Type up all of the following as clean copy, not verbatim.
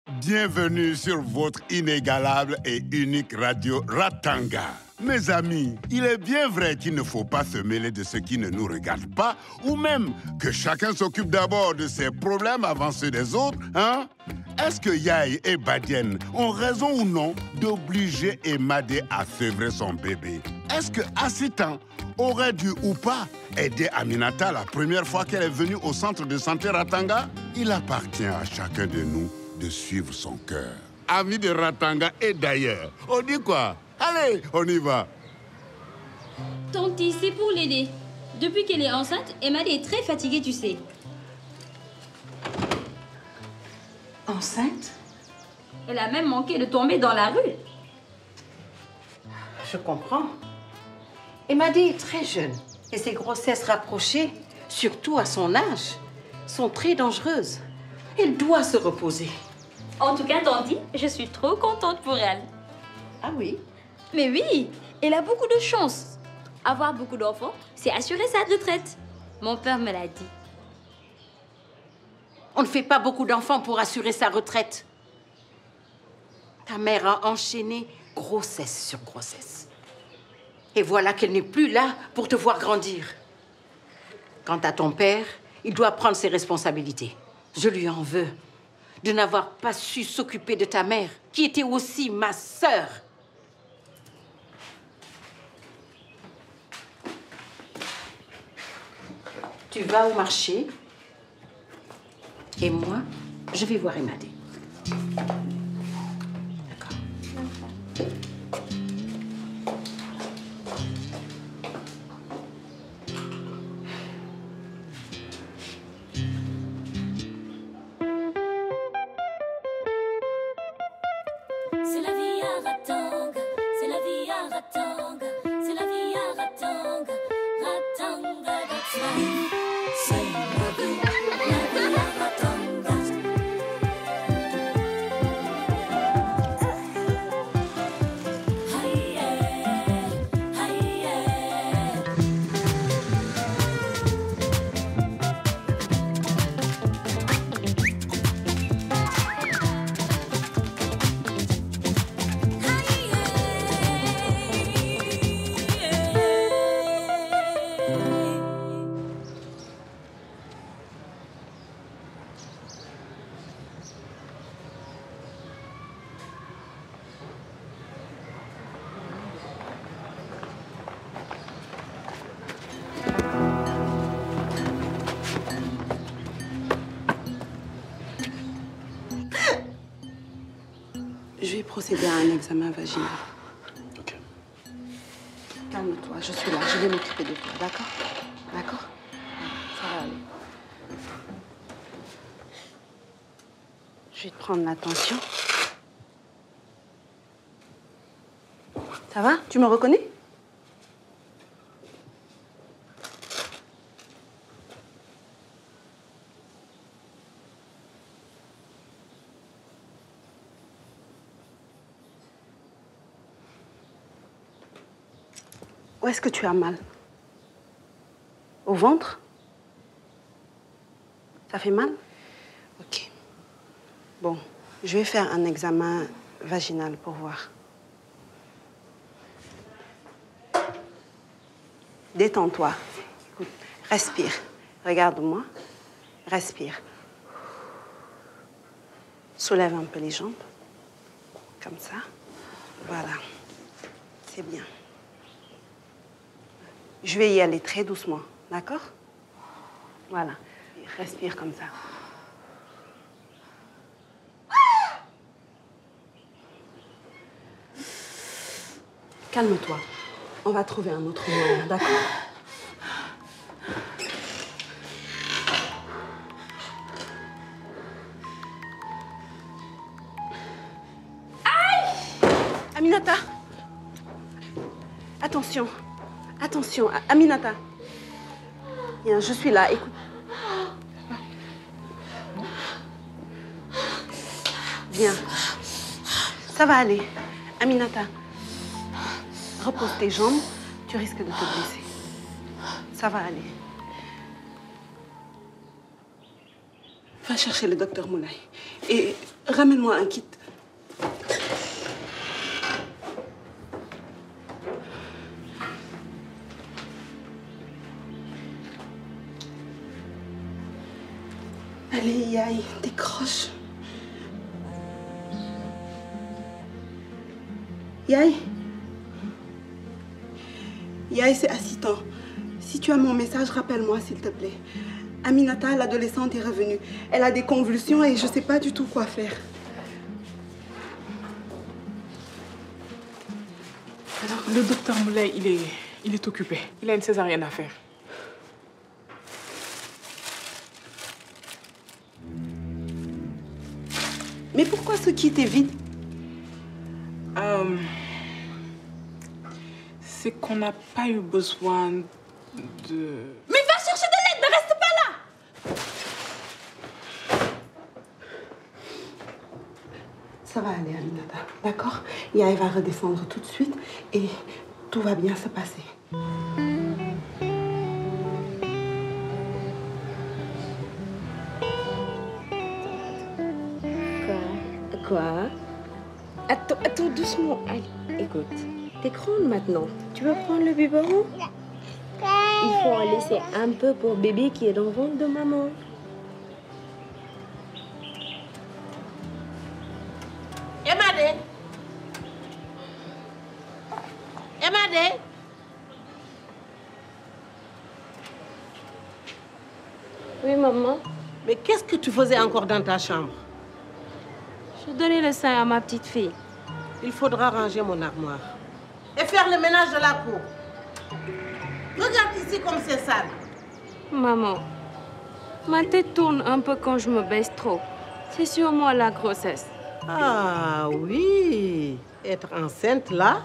Bienvenue sur votre inégalable et unique radio Ratanga. Mes amis, il est bien vrai qu'il ne faut pas se mêler de ce qui ne nous regarde pas, ou même que chacun s'occupe d'abord de ses problèmes avant ceux des autres, hein? Est-ce que Yaye et Badiane ont raison ou non d'obliger Emadé à sevrer son bébé? Est-ce que Assitan aurait dû ou pas aider Aminata la première fois qu'elle est venue au centre de santé Ratanga? Il appartient à chacun de nous de suivre son cœur. Amis de Ratanga et d'ailleurs, on dit quoi? Allez, on y va. Tanti, c'est pour l'aider. Depuis qu'elle est enceinte, Emadé est très fatiguée, tu sais. Enceinte? Elle a même manqué de tomber dans la rue. Je comprends. Emadé est très jeune et ses grossesses rapprochées, surtout à son âge, sont très dangereuses. Elle doit se reposer. En tout cas, Tanti, je suis trop contente pour elle. Ah oui? Mais oui, elle a beaucoup de chance. Avoir beaucoup d'enfants, c'est assurer sa retraite. Mon père me l'a dit. On ne fait pas beaucoup d'enfants pour assurer sa retraite. Ta mère a enchaîné grossesse sur grossesse. Et voilà qu'elle n'est plus là pour te voir grandir. Quant à ton père, il doit prendre ses responsabilités. Je lui en veux de n'avoir pas su s'occuper de ta mère, qui était aussi ma sœur. Tu vas au marché et moi, je vais voir Emadé. D'accord. C'est la vie à Ratanga, c'est la vie à Ratanga, c'est la vie à Ratanga, Ratanga, that's life. C'est la vie à Ratanga. Hi yeah, hi yeah. Je vais procéder à un examen vaginal. Ok. Calme-toi, je suis là, je vais m'occuper de toi, d'accord? D'accord? Ça va aller. Je vais te prendre la tension. Ça va? Tu me reconnais? Où est-ce que tu as mal? Au ventre? Ça fait mal? Ok. Bon, je vais faire un examen vaginal pour voir. Détends-toi. Écoute, respire. Regarde-moi. Respire. Soulève un peu les jambes. Comme ça. Voilà. C'est bien. Je vais y aller très doucement, d'accord? Voilà. Respire comme ça. Calme-toi. On va trouver un autre moyen, d'accord? Aïe! Aminata! Attention. Attention, Aminata. Viens, je suis là, écoute. Viens. Ça va aller. Aminata, repose tes jambes. Tu risques de te blesser. Ça va aller. Va chercher le docteur Moulay. Et ramène-moi un kit. Allez, Yaï, décroche. Yaï? Yaï, c'est assistant. Si tu as mon message, rappelle-moi, s'il te plaît. Aminata, l'adolescente, est revenue. Elle a des convulsions et je ne sais pas du tout quoi faire. Alors, le docteur Moulay, il est occupé. Il a une césarienne à faire. Mais pourquoi ce kit est vide? C'est qu'on n'a pas eu besoin de... Mais va chercher de l'aide, ne reste pas là! Ça va aller, Aminata, d'accord? Yaï va redescendre tout de suite et tout va bien se passer. Quoi? Attends, doucement. Allez, écoute, t'es grande maintenant. Tu veux prendre le biberon? Il faut en laisser un peu pour bébé qui est dans le ventre de maman. Emade! Emade! Oui, maman. Mais qu'est-ce que tu faisais encore dans ta chambre? Je donnais le sein à ma petite fille. Il faudra ranger mon armoire. Et faire le ménage de la cour. Regarde ici comme c'est sale. Maman, ma tête tourne un peu quand je me baisse trop. C'est sûrement la grossesse. Ah oui, être enceinte là,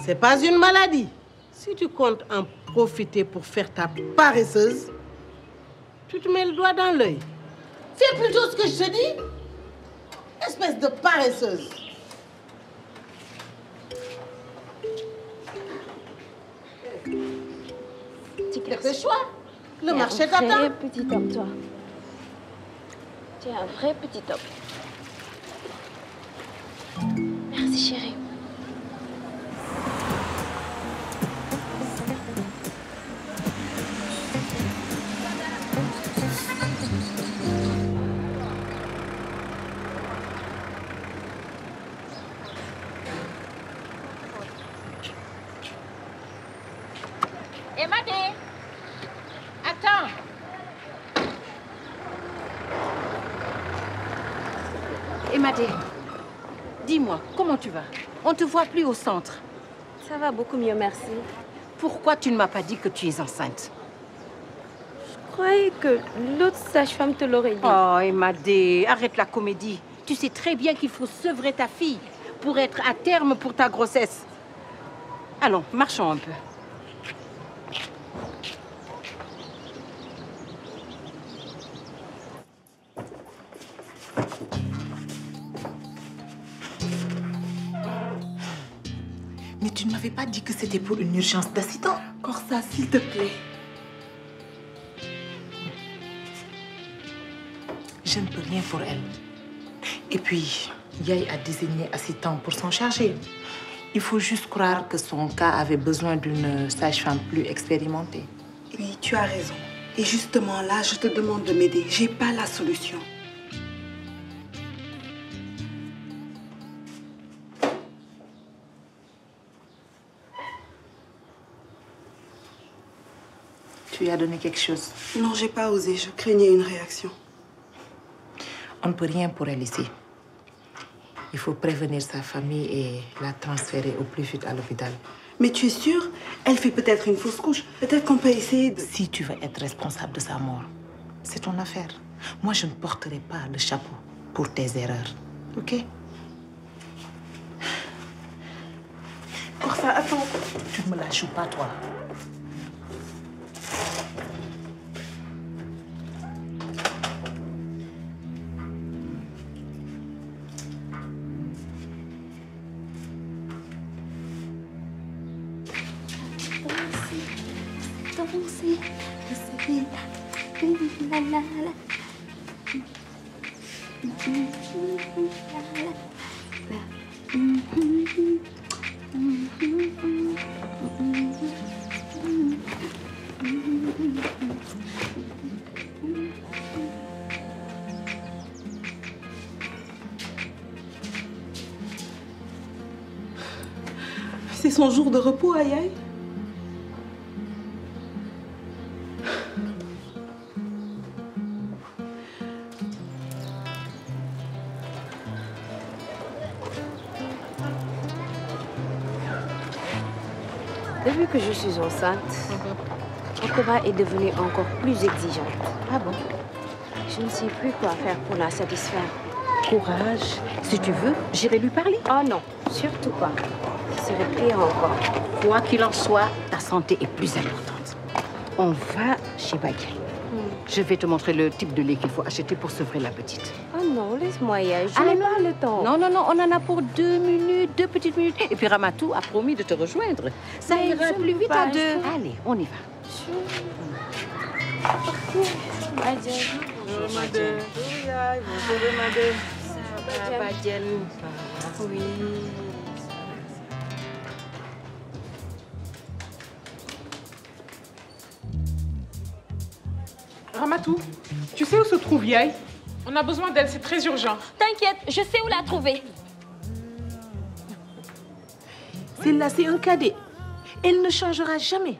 c'est pas une maladie. Si tu comptes en profiter pour faire ta paresseuse, tu te mets le doigt dans l'œil. Fais plutôt ce que je te dis. Espèce de paresseuse. Fais tes choix. Le marché t'attend. Tu es un vrai petit homme, toi. Tu es un vrai petit homme. Merci, chérie. Emade, attends. Emade, dis-moi, comment tu vas? On ne te voit plus au centre. Ça va beaucoup mieux, merci. Pourquoi tu ne m'as pas dit que tu es enceinte? Je croyais que l'autre sage-femme te l'aurait dit. Oh, Emade, arrête la comédie. Tu sais très bien qu'il faut sevrer ta fille pour être à terme pour ta grossesse. Allons, marchons un peu. Mais tu ne m'avais pas dit que c'était pour une urgence d'accident. Corsa, s'il te plaît. Je ne peux rien pour elle. Et puis, Yaï a désigné assistant pour s'en charger. Il faut juste croire que son cas avait besoin d'une sage-femme plus expérimentée. Oui, tu as raison. Et justement là, je te demande de m'aider. J'ai pas la solution. Tu lui as donné quelque chose? Non, j'ai pas osé. Je craignais une réaction. On ne peut rien pour elle ici. Il faut prévenir sa famille et la transférer au plus vite à l'hôpital. Mais tu es sûre? Elle fait peut-être une fausse couche. Peut-être qu'on peut essayer de... Si tu veux être responsable de sa mort, c'est ton affaire. Moi, je ne porterai pas le chapeau pour tes erreurs. OK? Corsa, attends. Tu ne me la joues pas, toi. C'est son jour de repos, Aïe. Depuis que je suis enceinte, Rokoba est devenue encore plus exigeante. Ah bon? Je ne sais plus quoi faire pour la satisfaire. Courage. Si tu veux, j'irai lui parler. Oh non, surtout pas. Ce serait pire encore. Quoi qu'il en soit, ta santé est plus importante. On va chez Baguel. Je vais te montrer le type de lait qu'il faut acheter pour sevrer la petite. Oh non, laisse-moi y aller. Je n'ai pas le temps. Non, non, non, on en a pour 2 minutes, 2 petites minutes. Et puis Ramatou a promis de te rejoindre. Ça Mais ira je plus peux vite pas, à 2. je peux. Allez, on y va. Bonjour, madame. Bonjour, madame. Ça va, Badiel. Oui. Ramatou, tu sais où se trouve Yaï? On a besoin d'elle, c'est très urgent. T'inquiète, je sais où la trouver. Celle-là, c'est un cadet. Elle ne changera jamais.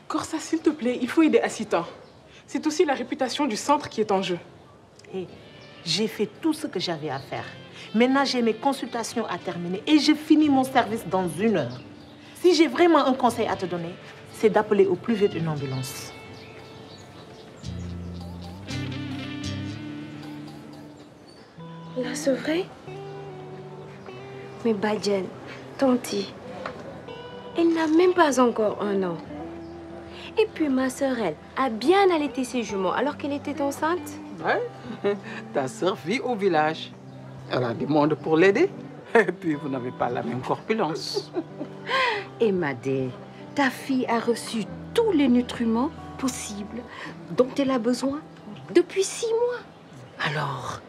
Corsa, s'il te plaît, il faut aider Assita. C'est aussi la réputation du centre qui est en jeu. Et j'ai fait tout ce que j'avais à faire. Maintenant, j'ai mes consultations à terminer et je finis mon service dans 1 heure. Si j'ai vraiment un conseil à te donner, c'est d'appeler au plus vite une ambulance. Là, c'est vrai? Mais Badiel, Tanti, elle n'a même pas encore 1 an. Et puis ma sœur, elle, a bien allaité ses jumeaux alors qu'elle était enceinte. Ouais. Ta sœur vit au village. Elle a du monde pour l'aider. Et puis, vous n'avez pas la même corpulence. Et Madé, ta fille a reçu tous les nutriments possibles dont elle a besoin depuis 6 mois. Alors,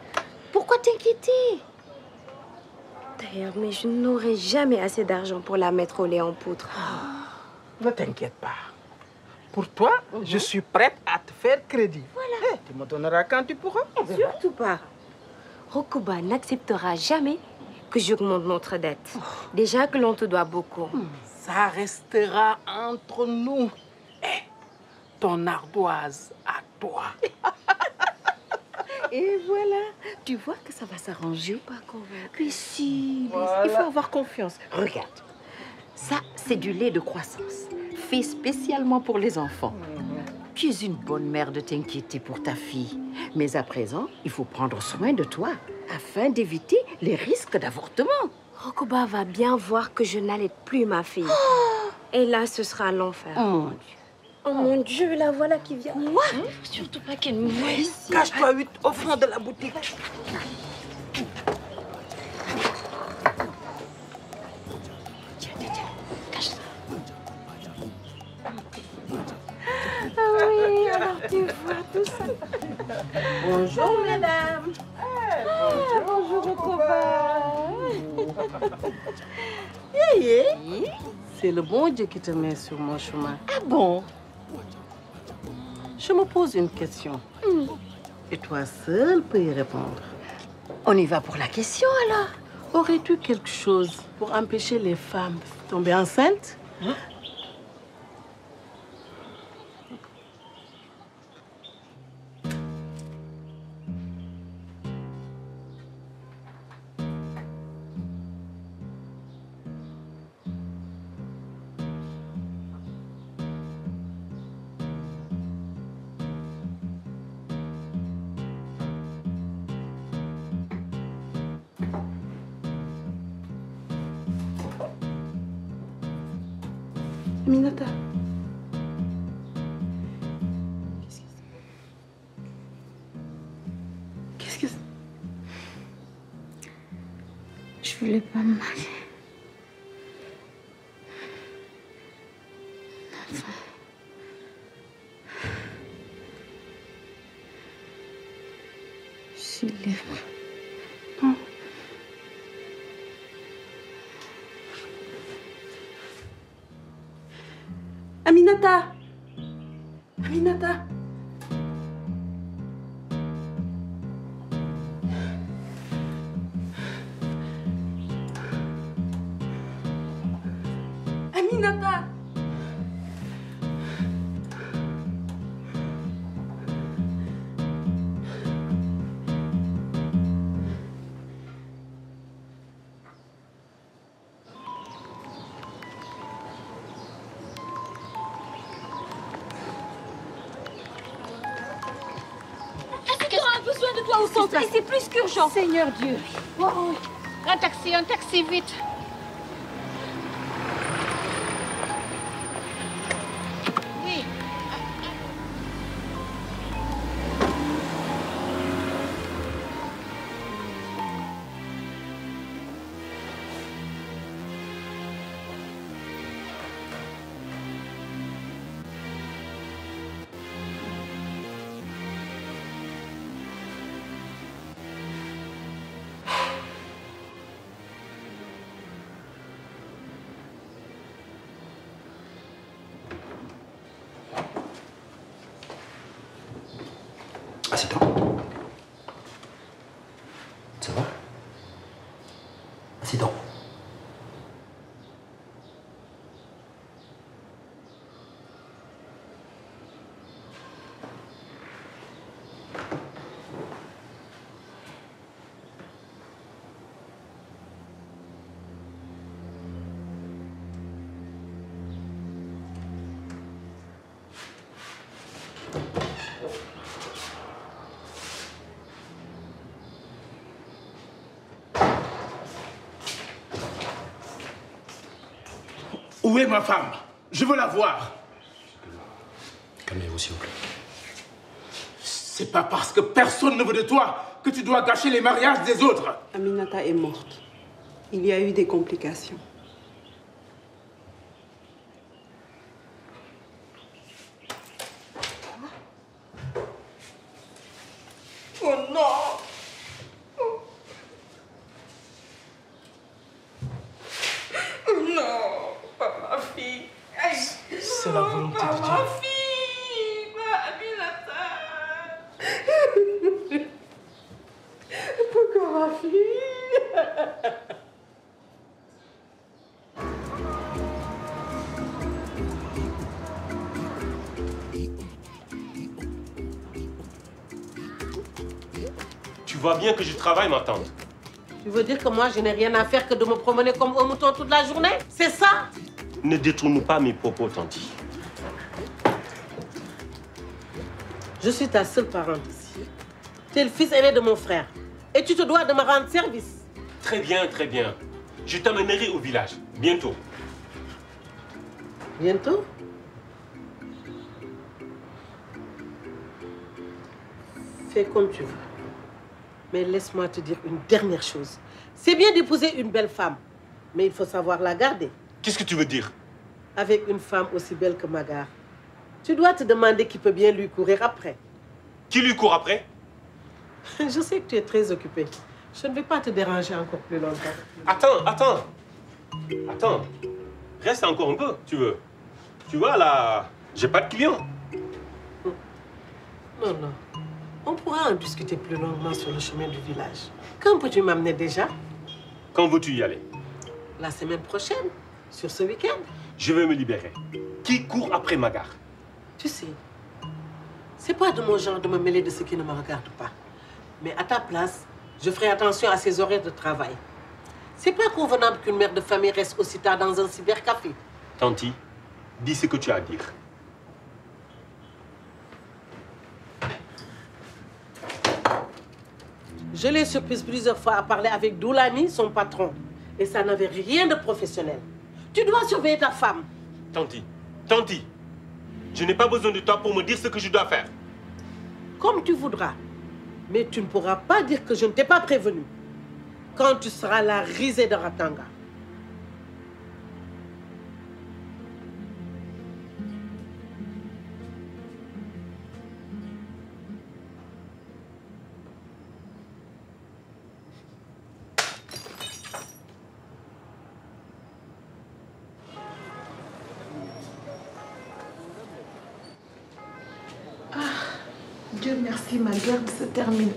pourquoi t'inquiéter? D'ailleurs, mais je n'aurai jamais assez d'argent pour la mettre au lait en poudre. Ne t'inquiète pas. Pour toi, je suis prête à te faire crédit. Voilà. Tu me donneras quand tu pourras. Surtout pas. Rokoba n'acceptera jamais que j'augmente notre dette. Déjà que l'on te doit beaucoup. Ça restera entre nous. Eh, ton ardoise à toi. Et voilà, tu vois que ça va s'arranger. Pas convaincue. Mais si, Voilà. il faut avoir confiance. Regarde, ça, c'est du lait de croissance, fait spécialement pour les enfants. Tu es une bonne mère de t'inquiéter pour ta fille. Mais à présent, il faut prendre soin de toi afin d'éviter les risques d'avortement. Rokoba va bien voir que je n'allaite plus ma fille. Et là, ce sera l'enfer. Oh mon Dieu. Oh mon Dieu, la voilà qui vient. Moi Surtout pas qu'elle me voie ici. Cache-toi vite au fond de la boutique. Oui, alors tu vois tout ça. Bonjour, madame. Bonjour, Rokoba. C'est le bon Dieu qui te met sur mon chemin. Ah bon? Je me pose une question. Et toi seul peux y répondre. On y va pour la question alors. Aurais-tu quelque chose pour empêcher les femmes de tomber enceintes? Aminata. Qu'est-ce que c'est? Je voulais pas me marier. Aminata. Aminata. Aminata. Est-ce qu'on a besoin de toi au centre et c'est plus qu'urgent. Seigneur Dieu. Oh, un taxi, vite. Oui. Assieds-toi. Ça va? Assieds-toi. Où est ma femme? Je veux la voir. Calmez-vous, s'il vous plaît. C'est pas parce que personne ne veut de toi que tu dois gâcher les mariages des autres. Aminata est morte. Il y a eu des complications. Oh non! Non, pas ma fille. C'est la volonté de Dieu. Ma fille, Aminata. Pourquoi ma fille? Tu vois bien que je travaille, ma tante. Tu veux dire que moi, je n'ai rien à faire que de me promener comme un mouton toute la journée? C'est ça? Ne détourne pas mes propos, tante. Je suis ta seule parente ici. Tu es le fils aîné de mon frère. Et tu te dois de me rendre service. Très bien, très bien. Je t'amènerai au village, bientôt. Bientôt? Fais comme tu veux. Mais laisse-moi te dire une dernière chose. C'est bien d'épouser une belle femme, mais il faut savoir la garder. Qu'est-ce que tu veux dire? Avec une femme aussi belle que Magar, tu dois te demander qui peut bien lui courir après. Qui lui court après? Je sais que tu es très occupé. Je ne vais pas te déranger encore plus longtemps. Attends. Reste encore un peu, tu veux. Tu vois, là, j'ai pas de clients. Non. On pourra en discuter plus longuement sur le chemin du village. Quand peux-tu m'amener déjà? Quand veux-tu y aller? La semaine prochaine, sur ce week-end. Je vais me libérer. Qui court après Magar? Tu sais, c'est pas de mon genre de me mêler de ce qui ne me regarde pas. Mais à ta place, je ferai attention à ses horaires de travail. C'est pas convenable qu'une mère de famille reste aussi tard dans un cybercafé. Tanti, dis ce que tu as à dire. Je l'ai surprise plusieurs fois à parler avec Doulani, son patron. Et ça n'avait rien de professionnel. Tu dois surveiller ta femme. Tanti, je n'ai pas besoin de toi pour me dire ce que je dois faire. Comme tu voudras. Mais tu ne pourras pas dire que je ne t'ai pas prévenu. Quand tu seras la risée de Ratanga. Dieu merci, ma garde se termine.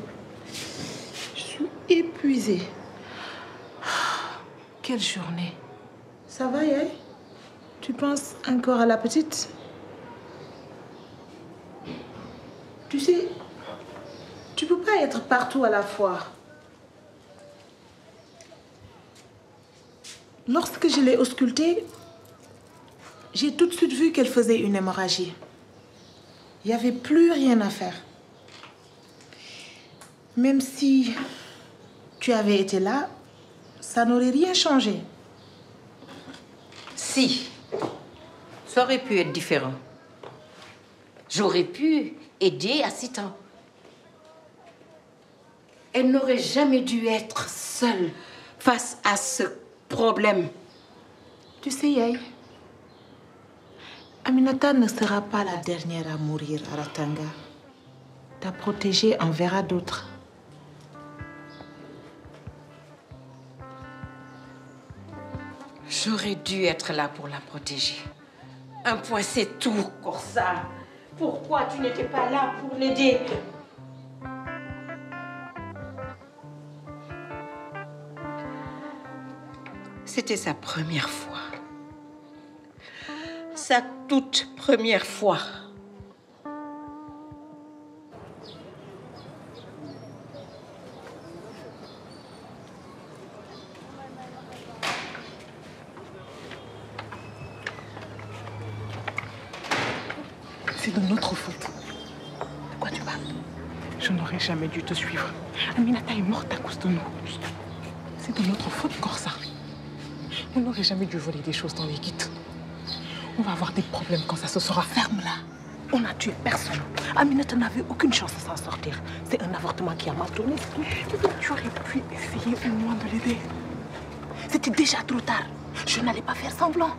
Je suis épuisée. Quelle journée. Ça va, Yael? Tu penses encore à la petite? Tu sais, tu peux pas être partout à la fois. Lorsque je l'ai auscultée, j'ai tout de suite vu qu'elle faisait une hémorragie. Il n'y avait plus rien à faire. Même si tu avais été là, ça n'aurait rien changé. Si, ça aurait pu être différent. J'aurais pu aider à 6 ans. Elle n'aurait jamais dû être seule face à ce problème. Tu sais, Yael, Aminata ne sera pas la dernière à mourir à Ratanga. Ta protégée en verra d'autres. J'aurais dû être là pour la protéger. Un point, c'est tout, Corsa. Pourquoi tu n'étais pas là pour l'aider? C'était sa première fois. Sa toute première fois. C'est de notre faute. De quoi tu parles? Je n'aurais jamais dû te suivre. Aminata est morte à cause de nous. C'est de notre faute, Corsa. On n'aurait jamais dû voler des choses dans les guides. On va avoir des problèmes quand ça se sera. Ferme-la. On n'a tué personne. Aminata n'avait aucune chance de s'en sortir. C'est un avortement qui a mal tourné. Tu aurais pu essayer au moins de l'aider. C'était déjà trop tard. Je n'allais pas faire semblant.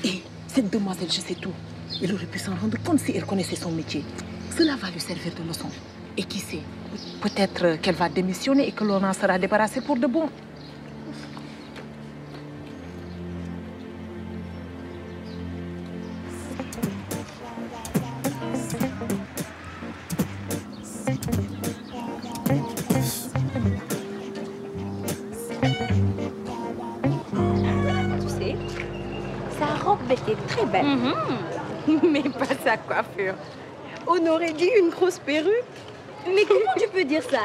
Et cette demoiselle, je sais tout. Elle aurait pu s'en rendre compte si elle connaissait son métier. Cela va lui servir de leçon. Et qui sait, peut-être qu'elle va démissionner et que l'on en sera débarrassé pour de bon. Tu sais, sa robe était très belle. Mais pas sa coiffure. On aurait dit une grosse perruque. Mais comment tu peux dire ça?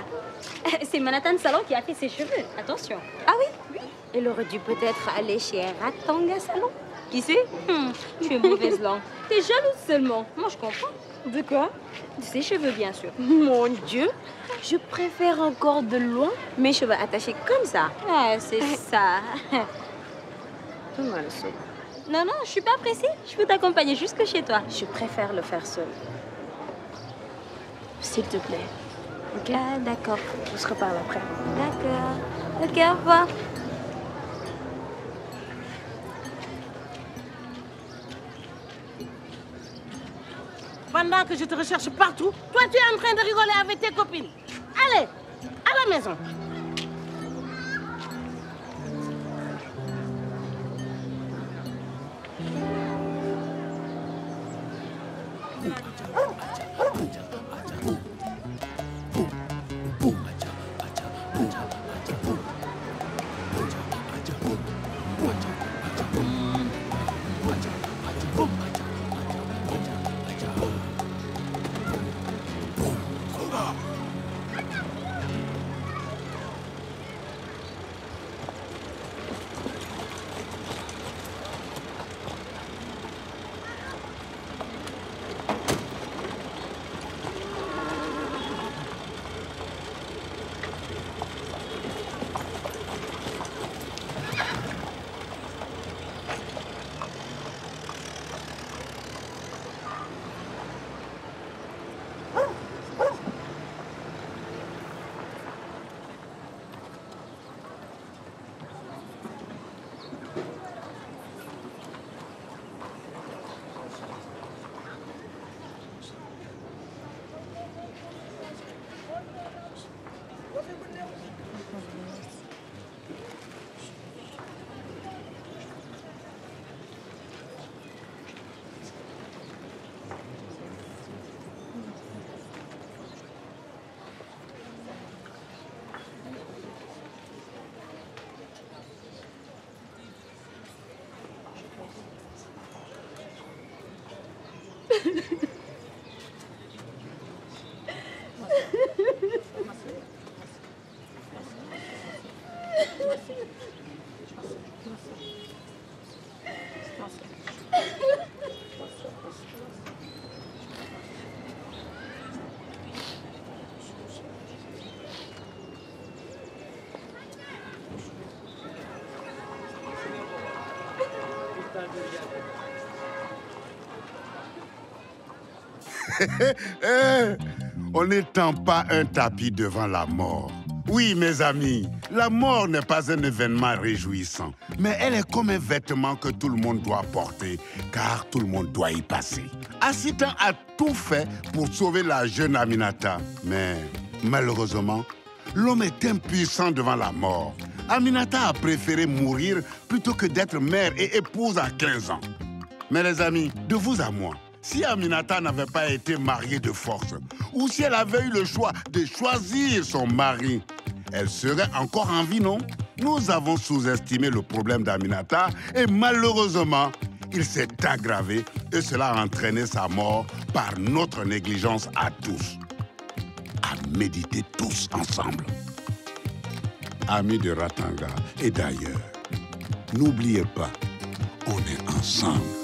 C'est Manhattan Salon qui a fait ses cheveux. Attention. Ah oui? Elle aurait dû peut-être aller chez Ratanga Salon. Qui sait? Tu es mauvaise langue. T'es jalouse seulement. Moi, je comprends. De quoi? De ses cheveux, bien sûr. Mon Dieu, je préfère encore de loin mes cheveux attachés comme ça. Ah, c'est ça. Donne-moi le seul. Non, non, je suis pas pressée. Je peux t'accompagner jusque chez toi. Je préfère le faire seul. S'il te plaît. Ok? Ah, d'accord. On se reparle après. D'accord. Ok, au revoir. Pendant que je te recherche partout, toi tu es en train de rigoler avec tes copines. Allez, à la maison. On n'étend pas un tapis devant la mort. Oui, mes amis, la mort n'est pas un événement réjouissant, mais elle est comme un vêtement que tout le monde doit porter, car tout le monde doit y passer. Assitan a tout fait pour sauver la jeune Aminata, mais malheureusement, l'homme est impuissant devant la mort. Aminata a préféré mourir plutôt que d'être mère et épouse à 15 ans. Mais les amis, de vous à moi, si Aminata n'avait pas été mariée de force, ou si elle avait eu le choix de choisir son mari, elle serait encore en vie, non? Nous avons sous-estimé le problème d'Aminata et malheureusement, il s'est aggravé et cela a entraîné sa mort par notre négligence à tous. À méditer tous ensemble. Amis de Ratanga et d'ailleurs, n'oubliez pas, on est ensemble.